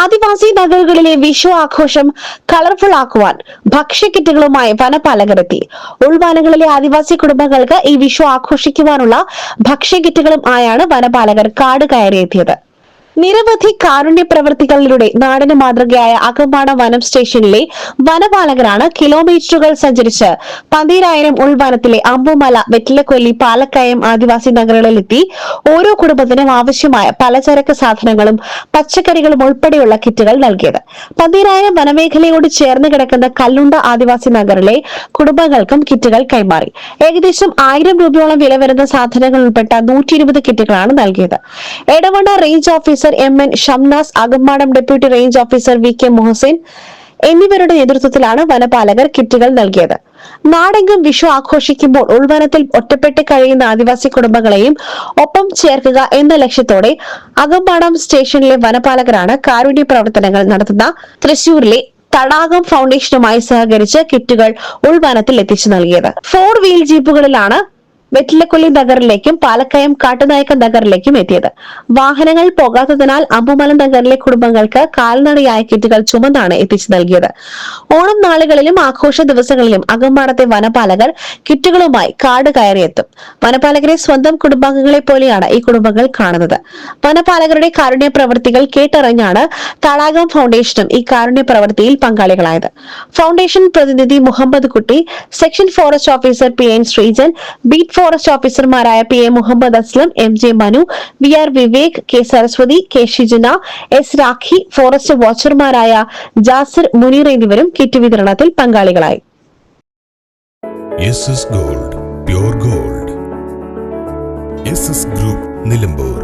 ആദിവാസി നഗരങ്ങളിലെ വിഷു ആഘോഷം കളർഫുൾ ആക്കുവാൻ ഭക്ഷ്യക്കിറ്റുകളുമായി വനപാലകരെത്തി. ഉൾവനങ്ങളിലെ ആദിവാസി കുടുംബങ്ങൾക്ക് ഈ വിഷു ആഘോഷിക്കുവാനുള്ള ഭക്ഷ്യക്കിറ്റുകളും ആയാണ് വനപാലകർ കാട് കയറിയെത്തിയത്. നിരവധി കാരുണ്യ പ്രവൃത്തികളിലൂടെ നാടിന് മാതൃകയായ അകമ്പാടം വനം സ്റ്റേഷനിലെ വനപാലകരാണ് കിലോമീറ്ററുകൾ സഞ്ചരിച്ച് പന്തീരായിരം ഉൾവനത്തിലെ അമ്പുമല, വെറ്റിലക്കൊല്ലി, പാലക്കയം ആദിവാസി നഗരങ്ങളിലെത്തി ഓരോ കുടുംബത്തിനും ആവശ്യമായ പലചരക്ക് സാധനങ്ങളും പച്ചക്കറികളും ഉൾപ്പെടെയുള്ള കിറ്റുകൾ നൽകിയത്. പന്തീരായിരം വനമേഖലയോട് ചേർന്ന് കിടക്കുന്ന കല്ലുണ്ട ആദിവാസി നഗറിലെ കുടുംബങ്ങൾക്കും കിറ്റുകൾ കൈമാറി. ഏകദേശം 1000 രൂപയോളം വില വരുന്ന സാധനങ്ങൾ ഉൾപ്പെട്ട 120 കിറ്റുകളാണ് നൽകിയത്. Edavanna range officer MN Shamnas, Akampadam deputy range officer VK Muhsin എന്നിവരുടെ നേതൃത്വത്തിലാണ് വനപാലകർ കിറ്റുകൾ നൽകിയത്. നാടെങ്കും വിഷു ആഘോഷിക്കുമ്പോൾ ഉൾവനത്തിൽ ഒറ്റപ്പെട്ട് കഴിയുന്ന ആദിവാസി കുടുംബങ്ങളെയും ഒപ്പം ചേർക്കുക എന്ന ലക്ഷ്യത്തോടെ അകമ്പാടം സ്റ്റേഷനിലെ വനപാലകരാണ് കാരുണ്യ പ്രവർത്തനങ്ങൾ നടത്തുന്ന തൃശൂരിലെ തടാകം ഫൗണ്ടേഷനുമായി സഹകരിച്ച് കിറ്റുകൾ ഉൾവനത്തിൽ എത്തിച്ചു നൽകിയത്. 4 വീൽ ജീപ്പുകളിലാണ് വെറ്റിലക്കൊല്ലി നഗറിലേക്കും പാലക്കയം കാട്ടുനായ്ക്ക നഗറിലേക്കും എത്തിയത്. വാഹനങ്ങൾ പോകാത്തതിനാൽ അമ്പുമല നഗറിലെ കുടുംബങ്ങൾക്ക് കാൽനടയായ കിറ്റുകൾ ചുമന്നാണ് എത്തിച്ചു നൽകിയത്. ഓണം നാളുകളിലും ആഘോഷ ദിവസങ്ങളിലും അകമ്പാടത്തെ വനപാലകർ കിറ്റുകളുമായി കാട് കയറിയെത്തും. വനപാലകരെ സ്വന്തം കുടുംബാംഗങ്ങളെ പോലെയാണ് ഈ കുടുംബങ്ങൾ കാണുന്നത്. വനപാലകരുടെ കാരുണ്യ പ്രവൃത്തികൾ കേട്ടറിഞ്ഞാണ് തടാകം ഫൗണ്ടേഷനും ഈ കാരുണ്യ പ്രവൃത്തിയിൽ പങ്കാളികളായത്. ഫൗണ്ടേഷൻ പ്രതിനിധി Muhammad Kutty, section forest officer PN Sreejan, beat forest ഓഫീസർമാരായ PA Muhammad Aslam, MJ Manu, VR Vivek, K Saraswathi, K Shijuna, S Rakhi, forest വാച്ചർമാരായ ജാസിർ, മുനീർ എന്നിവരും കിറ്റ് വിതരണത്തിൽ പങ്കാളികളായി. SS Gold, Pure Gold. SS Group, Nilambur.